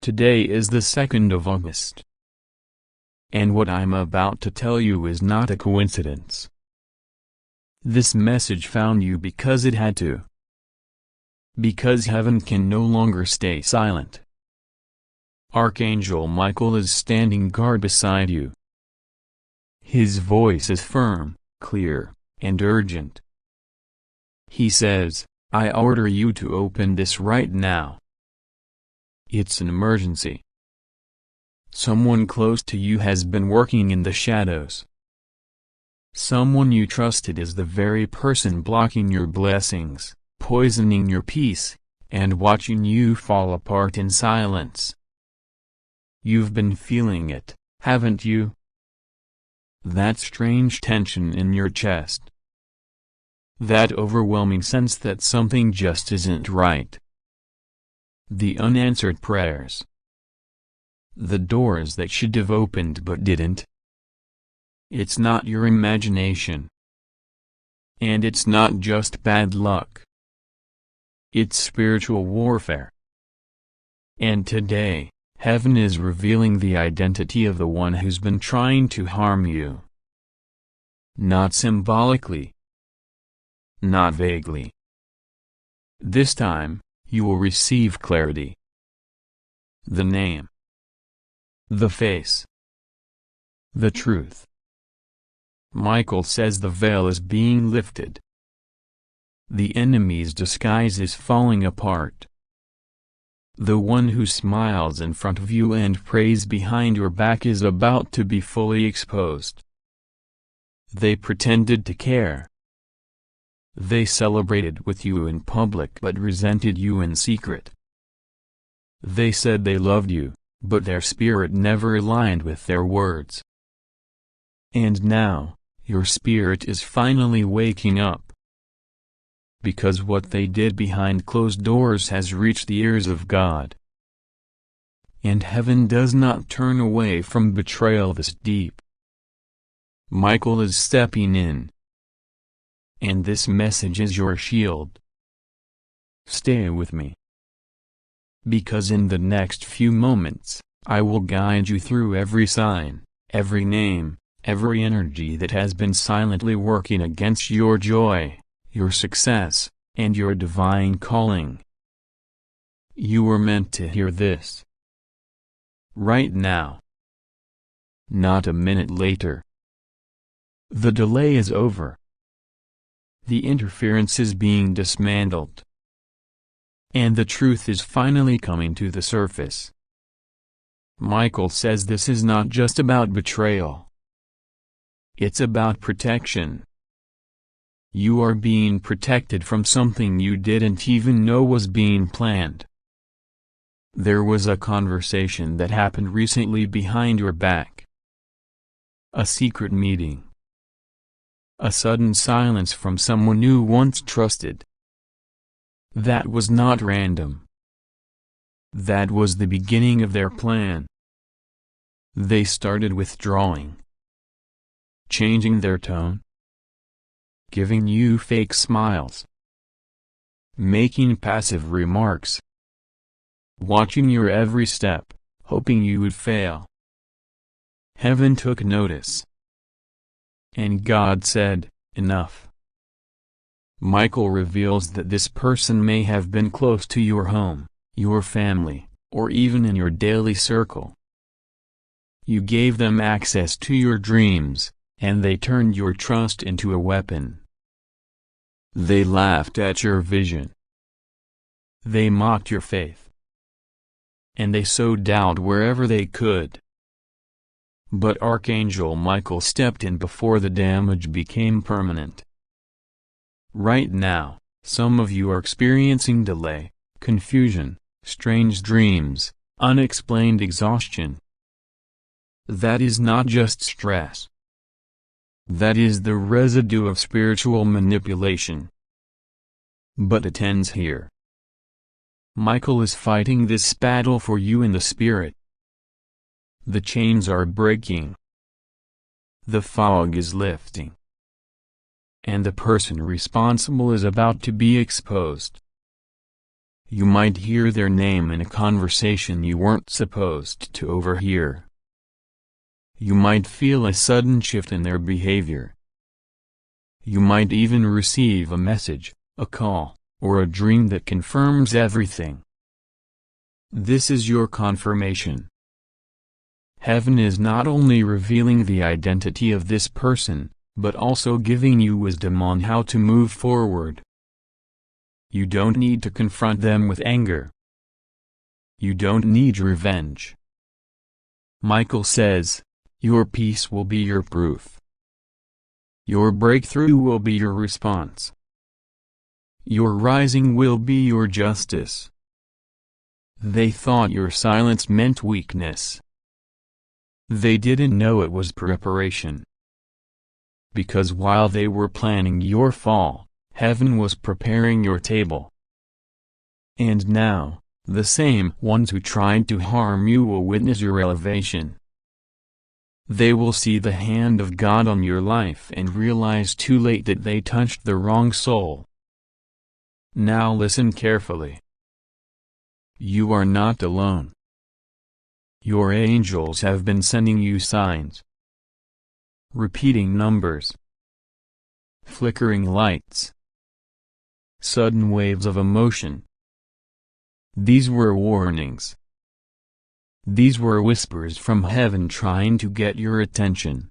Today is the 2nd of August. And what I'm about to tell you is not a coincidence. This message found you because it had to. Because heaven can no longer stay silent. Archangel Michael is standing guard beside you. His voice is firm, clear, and urgent. He says, I order you to open this right now. It's an emergency. Someone close to you has been working in the shadows. Someone you trusted is the very person blocking your blessings, poisoning your peace, and watching you fall apart in silence. You've been feeling it, haven't you? That strange tension in your chest. That overwhelming sense that something just isn't right. The unanswered prayers. The doors that should have opened but didn't. It's not your imagination. And it's not just bad luck. It's spiritual warfare. And today, heaven is revealing the identity of the one who's been trying to harm you. Not symbolically. Not vaguely. This time, you will receive clarity. The name. The face. The truth. Michael says the veil is being lifted. The enemy's disguise is falling apart. The one who smiles in front of you and prays behind your back is about to be fully exposed. They pretended to care. They celebrated with you in public but resented you in secret. They said they loved you, but their spirit never aligned with their words. And now, your spirit is finally waking up. Because what they did behind closed doors has reached the ears of God. And heaven does not turn away from betrayal this deep. Michael is stepping in. And this message is your shield. Stay with me. Because in the next few moments, I will guide you through every sign, every name, every energy that has been silently working against your joy, your success, and your divine calling. You were meant to hear this. Right now. Not a minute later. The delay is over. The interference is being dismantled. And the truth is finally coming to the surface. Michael says this is not just about betrayal. It's about protection. You are being protected from something you didn't even know was being planned. There was a conversation that happened recently behind your back. A secret meeting. A sudden silence from someone you once trusted. That was not random. That was the beginning of their plan. They started withdrawing. Changing their tone. Giving you fake smiles. Making passive remarks. Watching your every step, hoping you would fail. Heaven took notice. And God said, enough. Michael reveals that this person may have been close to your home, your family, or even in your daily circle. You gave them access to your dreams, and they turned your trust into a weapon. They laughed at your vision. They mocked your faith. And they sowed doubt wherever they could. But Archangel Michael stepped in before the damage became permanent. Right now, some of you are experiencing delay, confusion, strange dreams, unexplained exhaustion. That is not just stress. That is the residue of spiritual manipulation. But it ends here. Michael is fighting this battle for you in the spirit. The chains are breaking. The fog is lifting. And the person responsible is about to be exposed. You might hear their name in a conversation you weren't supposed to overhear. You might feel a sudden shift in their behavior. You might even receive a message, a call, or a dream that confirms everything. This is your confirmation. Heaven is not only revealing the identity of this person, but also giving you wisdom on how to move forward. You don't need to confront them with anger. You don't need revenge. Michael says, your peace will be your proof. Your breakthrough will be your response. Your rising will be your justice. They thought your silence meant weakness. They didn't know it was preparation. Because while they were planning your fall, heaven was preparing your table. And now, the same ones who tried to harm you will witness your elevation. They will see the hand of God on your life and realize too late that they touched the wrong soul. Now listen carefully. You are not alone. Your angels have been sending you signs. Repeating numbers. Flickering lights. Sudden waves of emotion. These were warnings. These were whispers from heaven trying to get your attention.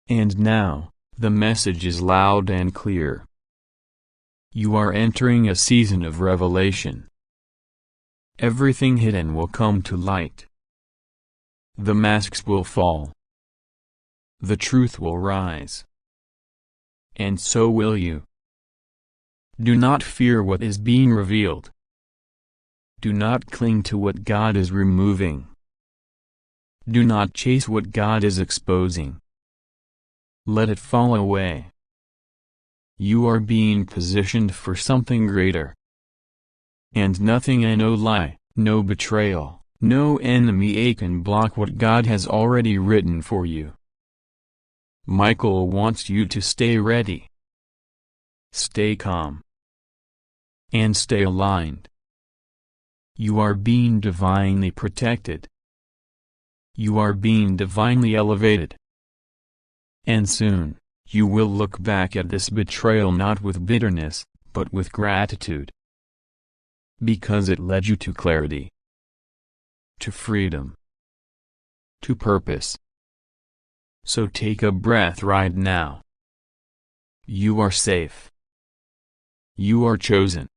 And now, the message is loud and clear. You are entering a season of revelation. Everything hidden will come to light. The masks will fall. The truth will rise. And so will you. Do not fear what is being revealed. Do not cling to what God is removing. Do not chase what God is exposing. Let it fall away. You are being positioned for something greater. And nothing and no lie, no betrayal, no enemy can block what God has already written for you. Michael wants you to stay ready. Stay calm. And stay aligned. You are being divinely protected. You are being divinely elevated. And soon, you will look back at this betrayal not with bitterness, but with gratitude. Because it led you to clarity. To freedom. To purpose. So take a breath right now. You are safe. You are chosen.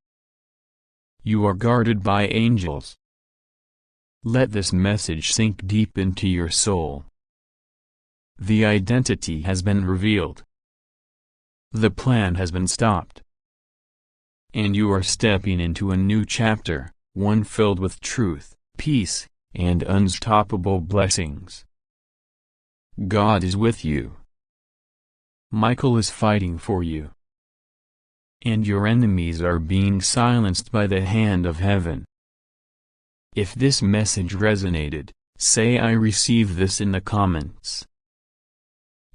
You are guarded by angels. Let this message sink deep into your soul. The identity has been revealed. The plan has been stopped. And you are stepping into a new chapter, one filled with truth, peace, and unstoppable blessings. God is with you. Michael is fighting for you. And your enemies are being silenced by the hand of heaven. If this message resonated, say I receive this in the comments.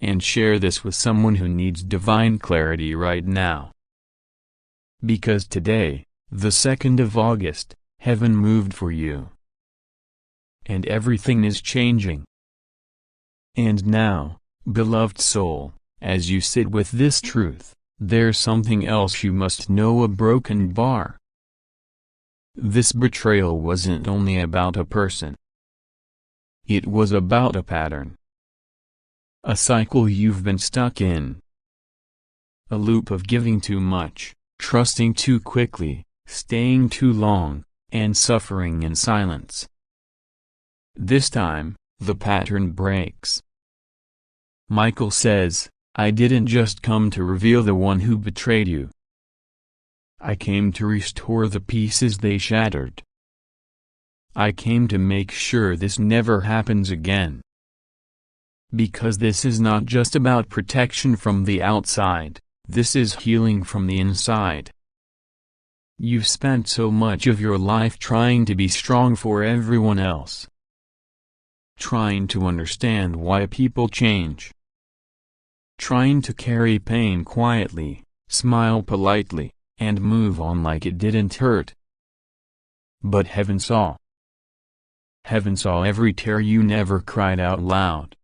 And share this with someone who needs divine clarity right now. Because today, the 2nd of August, heaven moved for you. And everything is changing. And now, beloved soul, as you sit with this truth, there's something else you must know: a broken bar. This betrayal wasn't only about a person. It was about a pattern. A cycle you've been stuck in. A loop of giving too much, trusting too quickly, staying too long, and suffering in silence. This time, the pattern breaks. Michael says, I didn't just come to reveal the one who betrayed you. I came to restore the pieces they shattered. I came to make sure this never happens again. Because this is not just about protection from the outside, this is healing from the inside. You've spent so much of your life trying to be strong for everyone else. Trying to understand why people change. Trying to carry pain quietly, smile politely, and move on like it didn't hurt. But heaven saw. Heaven saw every tear you never cried out loud.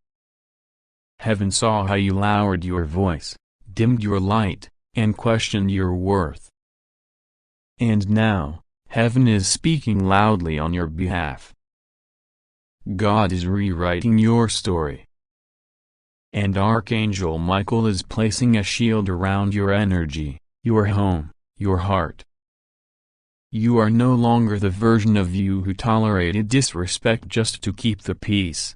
Heaven saw how you lowered your voice, dimmed your light, and questioned your worth. And now, heaven is speaking loudly on your behalf. God is rewriting your story. And Archangel Michael is placing a shield around your energy, your home, your heart. You are no longer the version of you who tolerated disrespect just to keep the peace.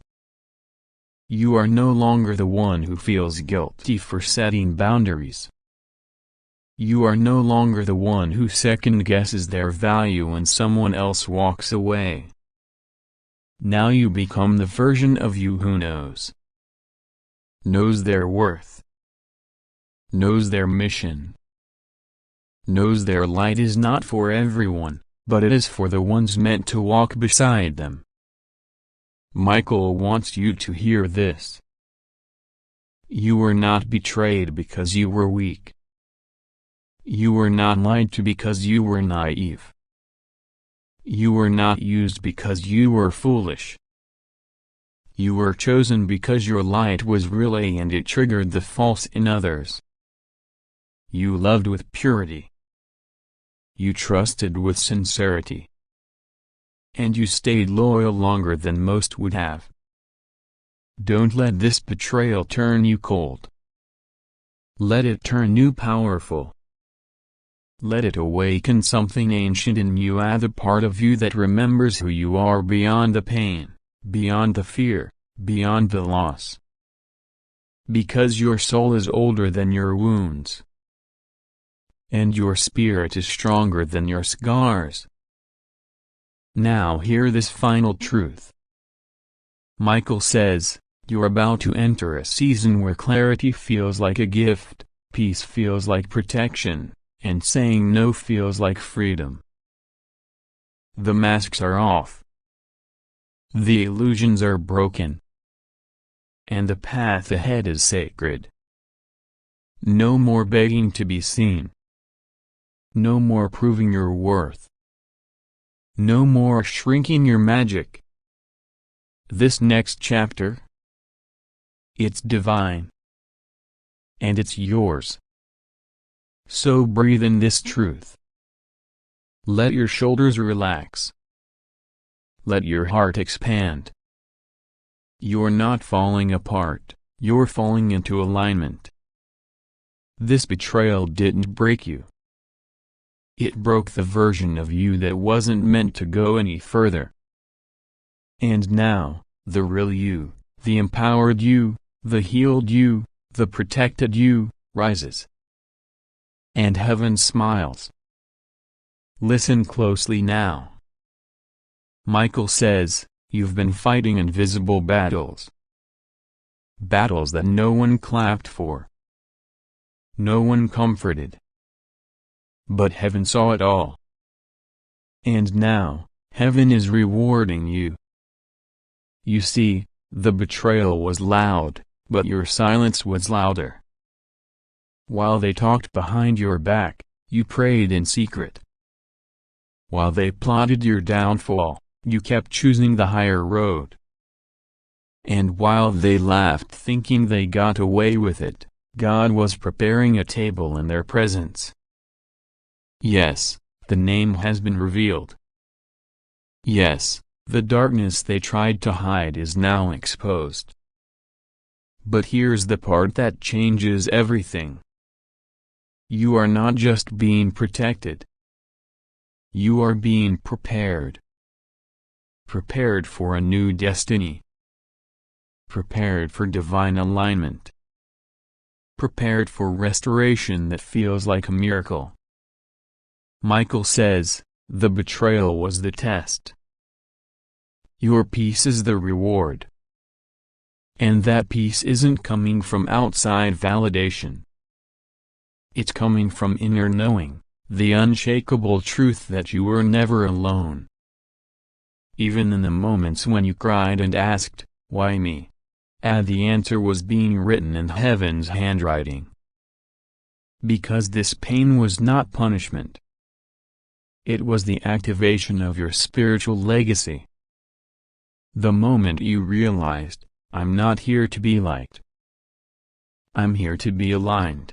You are no longer the one who feels guilty for setting boundaries. You are no longer the one who second-guesses their value when someone else walks away. Now you become the version of you who knows their worth, knows their mission, knows their light is not for everyone, but it is for the ones meant to walk beside them. Michael wants you to hear this. You were not betrayed because you were weak. You were not lied to because you were naive. You were not used because you were foolish. You were chosen because your light was real and it triggered the false in others. You loved with purity. You trusted with sincerity. And you stayed loyal longer than most would have. Don't let this betrayal turn you cold. Let it turn you powerful. Let it awaken something ancient in you, the part of you that remembers who you are beyond the pain, beyond the fear, beyond the loss. Because your soul is older than your wounds. And your spirit is stronger than your scars. Now hear this final truth. Michael says, you're about to enter a season where clarity feels like a gift, peace feels like protection, and saying no feels like freedom. The masks are off. The illusions are broken. And the path ahead is sacred. No more begging to be seen. No more proving your worth. No more shrinking your magic. This next chapter, it's divine. And it's yours. So breathe in this truth. Let your shoulders relax. Let your heart expand. You're not falling apart, you're falling into alignment. This betrayal didn't break you. It broke the version of you that wasn't meant to go any further. And now, the real you, the empowered you, the healed you, the protected you, rises. And heaven smiles. Listen closely now. Michael says, you've been fighting invisible battles. Battles that no one clapped for. No one comforted. But heaven saw it all. And now, heaven is rewarding you. You see, the betrayal was loud, but your silence was louder. While they talked behind your back, you prayed in secret. While they plotted your downfall, you kept choosing the higher road. And while they laughed thinking they got away with it, God was preparing a table in their presence. Yes, the name has been revealed. Yes, the darkness they tried to hide is now exposed. But here's the part that changes everything. You are not just being protected. You are being prepared. Prepared for a new destiny. Prepared for divine alignment. Prepared for restoration that feels like a miracle. Michael says, the betrayal was the test. Your peace is the reward. And that peace isn't coming from outside validation. It's coming from inner knowing, the unshakable truth that you were never alone. Even in the moments when you cried and asked, why me? The answer was being written in heaven's handwriting. Because this pain was not punishment. It was the activation of your spiritual legacy. The moment you realized, I'm not here to be liked. I'm here to be aligned.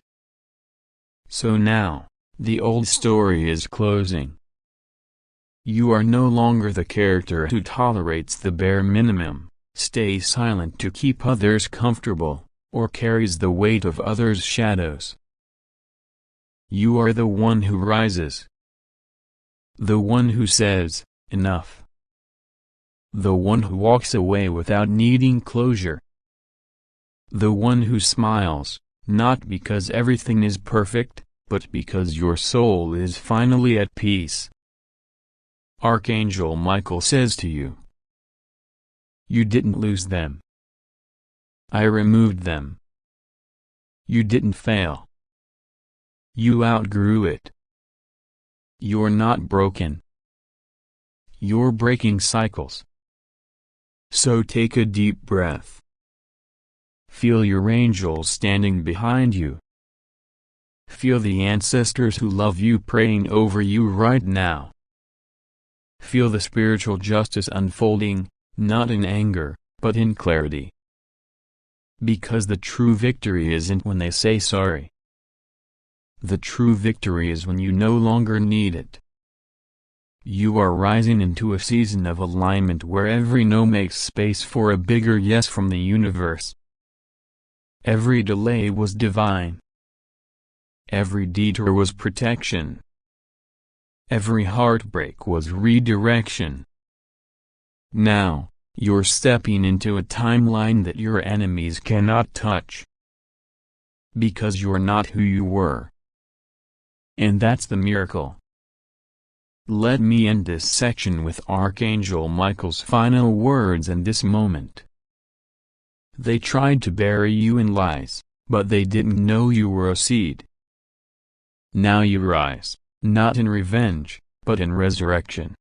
So now, the old story is closing. You are no longer the character who tolerates the bare minimum, stays silent to keep others comfortable, or carries the weight of others' shadows. You are the one who rises. The one who says, enough. The one who walks away without needing closure. The one who smiles, not because everything is perfect, but because your soul is finally at peace. Archangel Michael says to you, you didn't lose them. I removed them. You didn't fail. You outgrew it. You're not broken. You're breaking cycles. So take a deep breath. Feel your angels standing behind you. Feel the ancestors who love you praying over you right now. Feel the spiritual justice unfolding, not in anger, but in clarity. Because the true victory isn't when they say sorry. The true victory is when you no longer need it. You are rising into a season of alignment where every no makes space for a bigger yes from the universe. Every delay was divine. Every detour was protection. Every heartbreak was redirection. Now, you're stepping into a timeline that your enemies cannot touch. Because you're not who you were. And that's the miracle. Let me end this section with Archangel Michael's final words in this moment. They tried to bury you in lies, but they didn't know you were a seed. Now you rise, not in revenge, but in resurrection.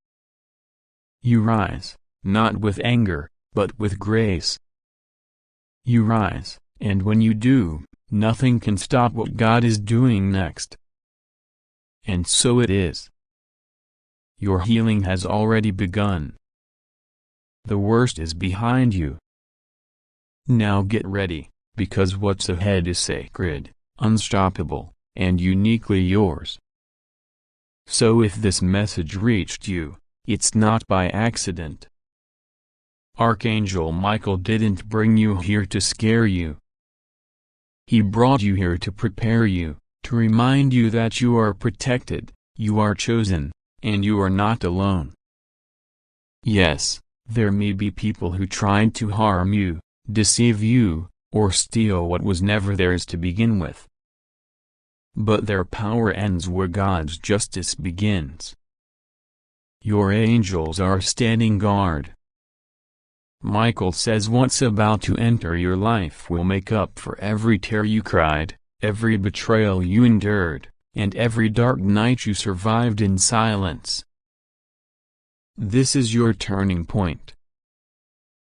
You rise, not with anger, but with grace. You rise, and when you do, nothing can stop what God is doing next. And so it is. Your healing has already begun. The worst is behind you. Now get ready, because what's ahead is sacred, unstoppable, and uniquely yours. So if this message reached you, it's not by accident. Archangel Michael didn't bring you here to scare you. He brought you here to prepare you, to remind you that you are protected, you are chosen, and you are not alone. Yes, there may be people who tried to harm you, deceive you, or steal what was never theirs to begin with. But their power ends where God's justice begins. Your angels are standing guard. Michael says what's about to enter your life will make up for every tear you cried, every betrayal you endured, and every dark night you survived in silence. This is your turning point.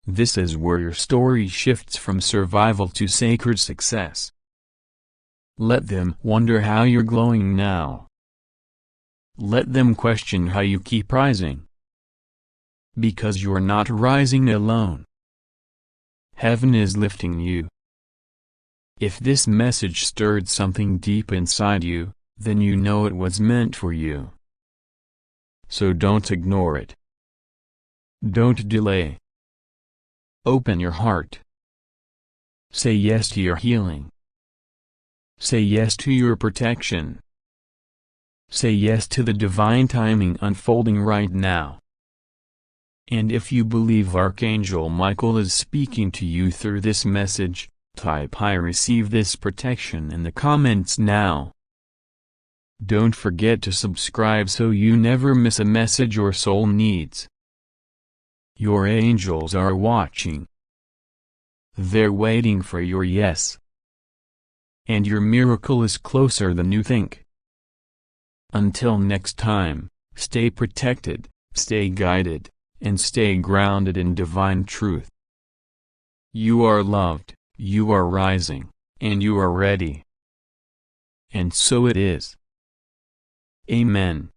This is where your story shifts from survival to sacred success. Let them wonder how you're glowing now. Let them question how you keep rising. Because you're not rising alone. Heaven is lifting you. If this message stirred something deep inside you, then you know it was meant for you. So don't ignore it. Don't delay. Open your heart. Say yes to your healing. Say yes to your protection. Say yes to the divine timing unfolding right now. And if you believe Archangel Michael is speaking to you through this message, type "I receive this protection" in the comments now. Don't forget to subscribe so you never miss a message your soul needs. Your angels are watching. They're waiting for your yes. And your miracle is closer than you think. Until next time, stay protected, stay guided, and stay grounded in divine truth. You are loved, you are rising, and you are ready. And so it is. Amen.